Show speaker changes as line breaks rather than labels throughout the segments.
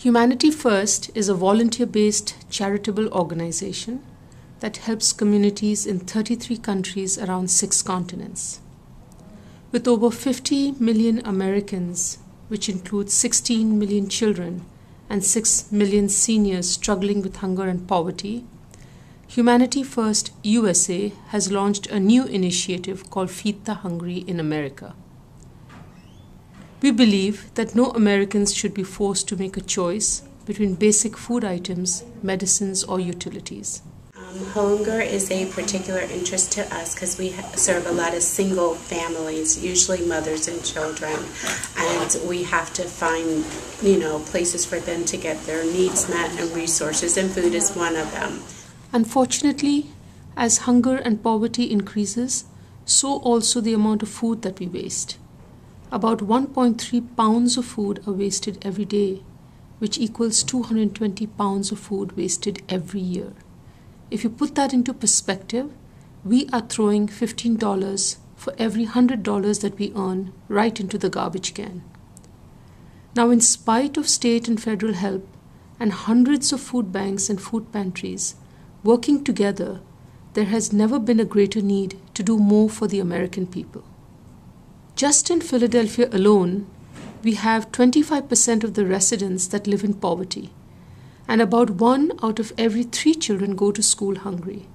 Humanity First is a volunteer-based charitable organization that helps communities in 33 countries around 6 continents. With over 50 million Americans, which includes 16 million children and 6 million seniors struggling with hunger and poverty, Humanity First USA has launched a new initiative called Feed the Hungry in America. We believe that no Americans should be forced to make a choice between basic food items, medicines, or utilities.
Hunger is a particular interest to us because we serve a lot of single families, usually mothers and children, and we have to find, places for them to get their needs met and resources, and food is one of them.
Unfortunately, as hunger and poverty increases, so also the amount of food that we waste. About 1.3 pounds of food are wasted every day, which equals 220 pounds of food wasted every year. If you put that into perspective, we are throwing $15 for every $100 that we earn right into the garbage can. Now, in spite of state and federal help and hundreds of food banks and food pantries working together, there has never been a greater need to do more for the American people. Just in Philadelphia alone, we have 25% of the residents that live in poverty, and about 1 out of every 3 children go to school hungry.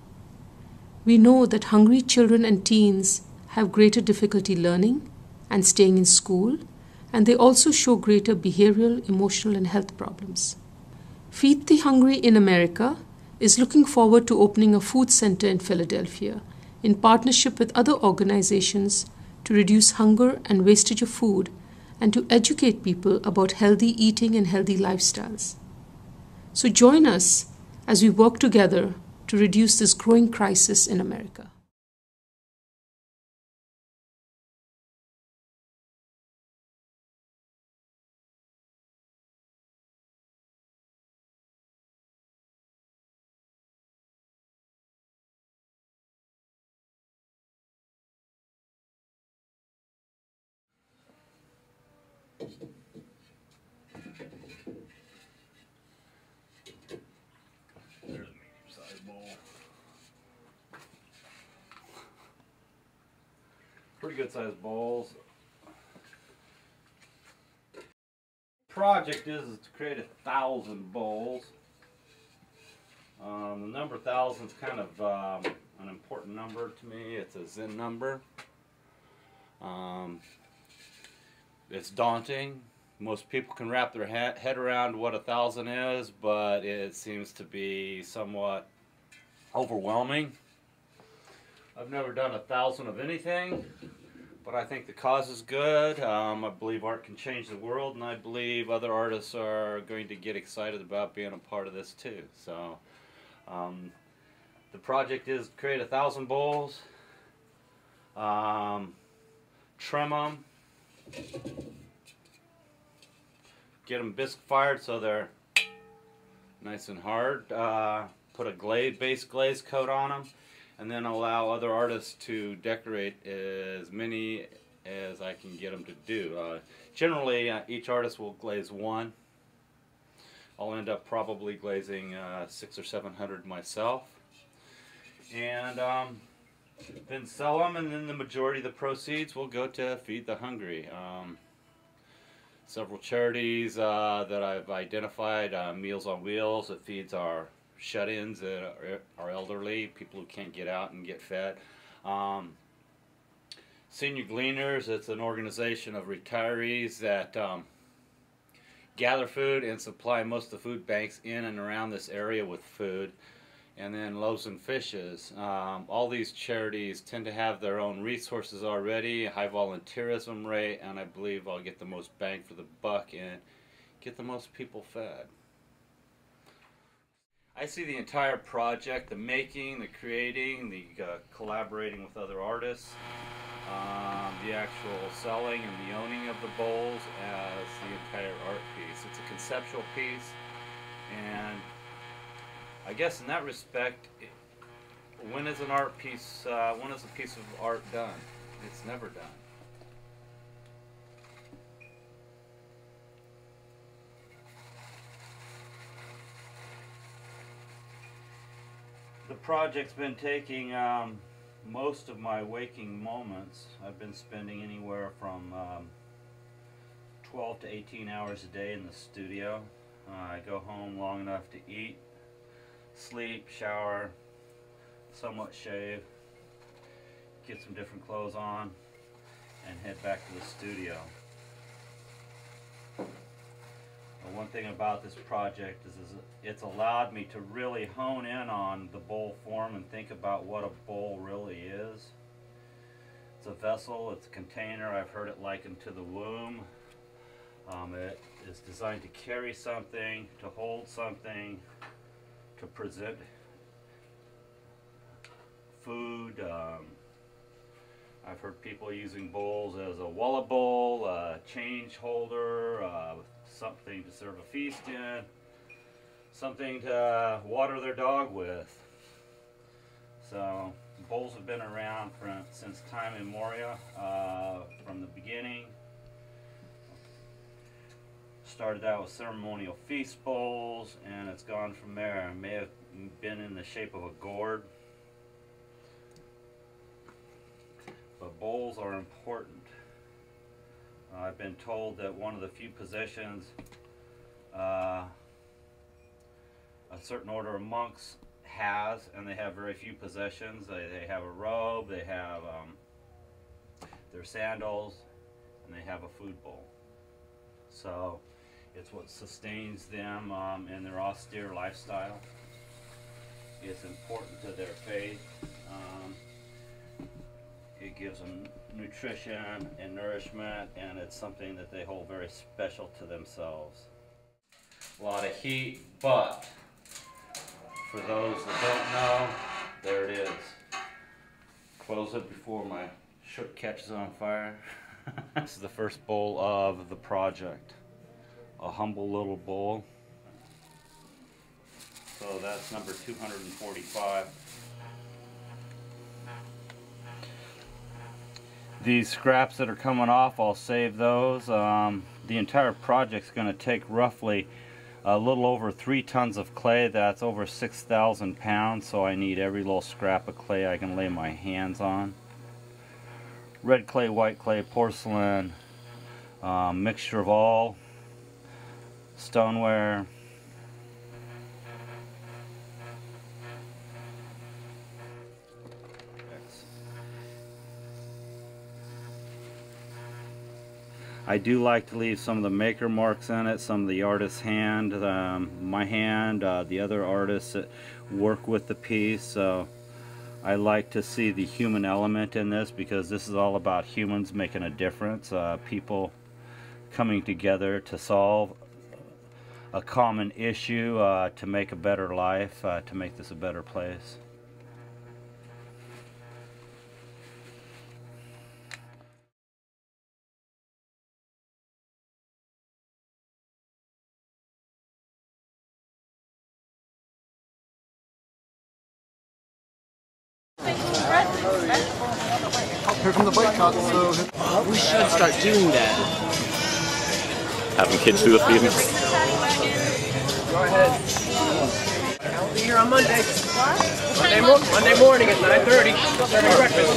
We know that hungry children and teens have greater difficulty learning and staying in school, and they also show greater behavioral, emotional, and health problems. Feed the Hungry in America is looking forward to opening a food center in Philadelphia in partnership with other organizations to reduce hunger and wastage of food and to educate people about healthy eating and healthy lifestyles. So join us as we work together to reduce this growing crisis in America.
There's a medium-sized bowl. Pretty good sized bowls. Project is to create 1,000 bowls. The number 1,000 is kind of an important number to me. It's a Zen number. It's daunting. Most people can wrap their head around what 1,000 is, but it seems to be somewhat overwhelming. I've never done 1,000 of anything, but I think the cause is good. I believe art can change the world, and I believe other artists are going to get excited about being a part of this too. So the project is to create 1,000 bowls, trim them, get them bisque fired so they're nice and hard, put a base glaze coat on them, and then allow other artists to decorate as many as I can get them to do. Generally, each artist will glaze one. I'll end up probably glazing 600 or 700 myself, and then sell them, and then the majority of the proceeds will go to Feed the Hungry. Several charities that I've identified, Meals on Wheels, that feeds our shut-ins that are elderly, people who can't get out and get fed. Senior Gleaners, it's an organization of retirees that gather food and supply most of the food banks in and around this area with food. And then Loaves and Fishes. All these charities tend to have their own resources already, high volunteerism rate, and I believe I'll get the most bang for the buck and get the most people fed. I see the entire project, the making, the creating, the collaborating with other artists, the actual selling and the owning of the bowls as the entire art piece. It's a conceptual piece, and I guess in that respect, when is an art piece, when is a piece of art done? It's never done. The project's been taking most of my waking moments. I've been spending anywhere from 12 to 18 hours a day in the studio. I go home long enough to eat, sleep, shower, somewhat shave, get some different clothes on, and head back to the studio. One thing about this project is it's allowed me to really hone in on the bowl form and think about what a bowl really is. It's a vessel, it's a container. I've heard it likened to the womb. It is designed to carry something, to hold something, to present food. I've heard people using bowls as a wallet bowl, a change holder, something to serve a feast in, something to water their dog with. So bowls have been around since time immemorial, from the beginning. Started out with ceremonial feast bowls, and it's gone from there. It may have been in the shape of a gourd, but bowls are important. I've been told that one of the few possessions a certain order of monks has, and they have very few possessions. They have a robe, they have their sandals, and they have a food bowl. So it's what sustains them in their austere lifestyle. It's important to their faith. It gives them nutrition and nourishment, and it's something that they hold very special to themselves. A lot of heat, but for those that don't know, there it is. Close it before my shirt catches on fire. This is the first bowl of the project. A humble little bowl. So that's number 245. These scraps that are coming off, I'll save those. The entire project's going to take roughly a little over 3 tons of clay. That's over 6,000 pounds, so I need every little scrap of clay I can lay my hands on. Red clay, white clay, porcelain, mixture of all, stoneware. I do like to leave some of the maker marks in it, some of the artist's hand, my hand, the other artists that work with the piece. So I like to see the human element in this, because this is all about humans making a difference, people coming together to solve a common issue, to make a better life, to make this a better place.
Here from the bike cart, so
we should start doing that.
Having kids do the feeding.
Go ahead. I'll be here on Monday. Monday morning at 9:30. Serving breakfast.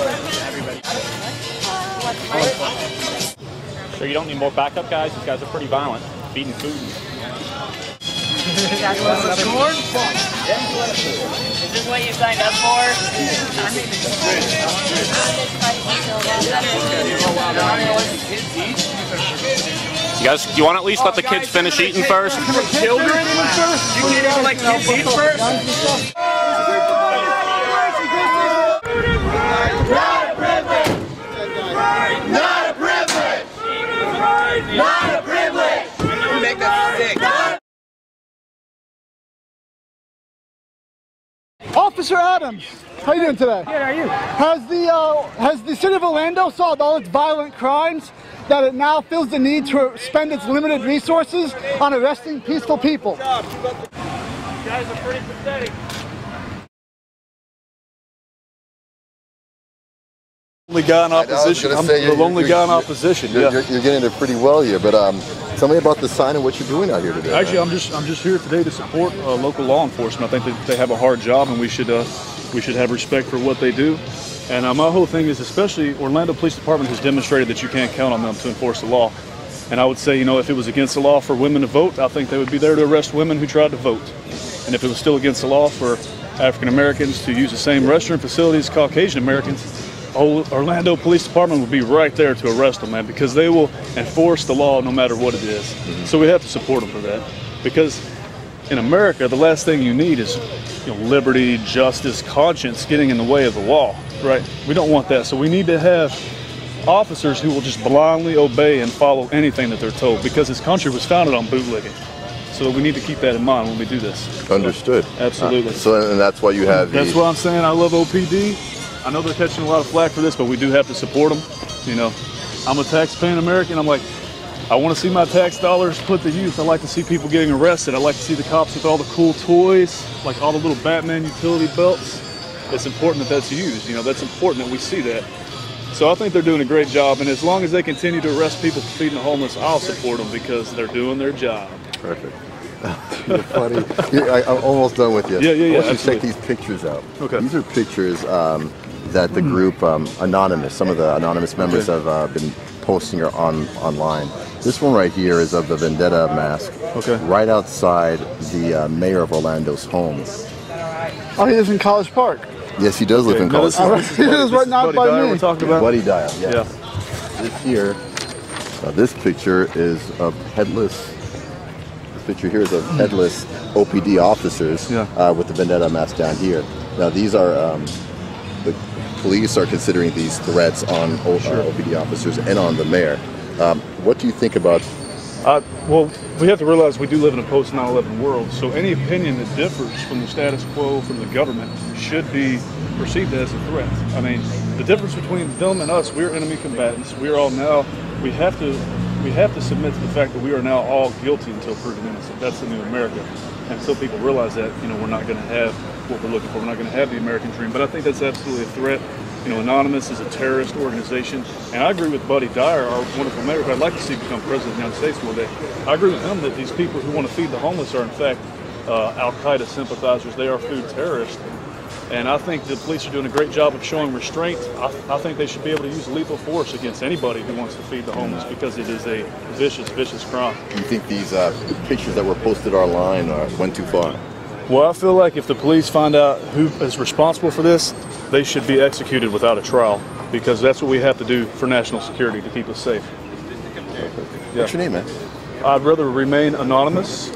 So you don't need more backup guys? These guys are pretty violent, feeding food.
Is this what you signed up for?
You guys, you want to at least let the kids finish eating first?
Children eat first? You can't even let kids eat first? Not a privilege! Not a privilege! Not a privilege! You make that sick.
Officer Adams, how you doing today?
Good, how are you?
Has the city of Orlando solved all its violent crimes that it now feels the need to spend its limited resources on arresting peaceful people?
You guys are pretty pathetic.
Only guy in opposition. I'm the only guy in opposition.
You're getting it pretty well here, but tell me about the sign and what you're doing out here today.
Actually, I'm just here today to support local law enforcement. I think that they have a hard job, and we should have respect for what they do. And my whole thing is, especially Orlando Police Department has demonstrated that you can't count on them to enforce the law. And I would say, you know, if it was against the law for women to vote, I think they would be there to arrest women who tried to vote. And if it was still against the law for African Americans to use the same restroom facilities as Caucasian Americans, Orlando Police Department would be right there to arrest them, man, because they will enforce the law no matter what it is. So we have to support them for that. Because in America, the last thing you need is, you know, liberty, justice, conscience getting in the way of the law, right? We don't want that. So we need to have officers who will just blindly obey and follow anything that they're told, because this country was founded on bootlegging. So we need to keep that in mind when we do this.
Understood.
So, absolutely.
So and that's why you have.
That's why I'm saying I love OPD. I know they're catching a lot of flack for this, but we do have to support them. You know, I'm a tax-paying American. I'm like, I want to see my tax dollars put to use. I like to see people getting arrested. I like to see the cops with all the cool toys, like all the little Batman utility belts. It's important that that's used. You know, that's important that we see that. So I think they're doing a great job, and as long as they continue to arrest people for feeding the homeless, I'll support them because they're doing their job.
Perfect. You're funny. I'm almost done with you.
Yeah.
I want you to check these pictures out.
Okay.
These are pictures that the group Anonymous, some of the Anonymous members have been posting online. This one right here is of the Vendetta mask.
Okay.
Right outside the mayor of Orlando's home.
Oh, he lives in College Park.
Yes, he does live in College Park.
He lives right now by me.
We're talking about
Buddy Dial. Yes.
Yeah.
This here. This picture is of headless. This picture here is of headless OPD officers with the Vendetta mask down here. Now these are the police are considering these threats on OPD officers and on the mayor. What do you think about?
Well, we have to realize we do live in a post 9/11 world, so any opinion that differs from the status quo from the government should be perceived as a threat. I mean, the difference between them and us, we're enemy combatants. We are all now. We have to submit to the fact that we are now all guilty until proven innocent. That's the new America. And until people realize that, you know, we're not going to have what we're looking for. We're not going to have the American dream. But I think that's absolutely a threat. You know, Anonymous is a terrorist organization. And I agree with Buddy Dyer, our wonderful mayor, who I'd like to see become president of the United States one day. I agree with him that these people who want to feed the homeless are, in fact, Al-Qaeda sympathizers. They are food terrorists. And I think the police are doing a great job of showing restraint. I think they should be able to use lethal force against anybody who wants to feed the homeless, because it is a vicious, vicious crime.
Do you think these pictures that were posted online went too far?
Well, I feel like if the police find out who is responsible for this, they should be executed without a trial, because that's what we have to do for national security to keep us safe.
What's your name, man?
I'd rather remain anonymous.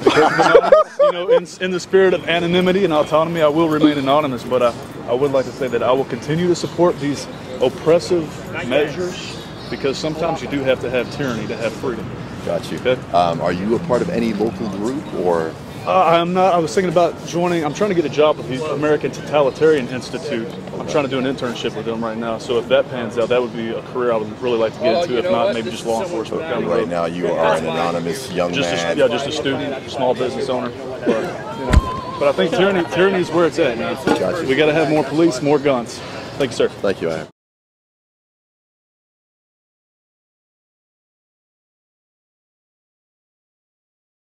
You know, in the spirit of anonymity and autonomy, I will remain anonymous, but I would like to say that I will continue to support these oppressive measures, because sometimes you do have to have tyranny to have freedom.
Got you.
Okay?
Are you a part of any local group, or?
I'm not. I was thinking about joining. I'm trying to get a job with the American Totalitarian Institute. I'm trying to do an internship with them right now. So if that pans out, that would be a career I would really like to get into. If not, maybe just law enforcement.
Right now, you are an anonymous young man.
Just a student, small business owner. But I think tyranny is where it's at, man.
Gotcha.
We got to have more police, more guns. Thank you, sir.
Thank you, Ian.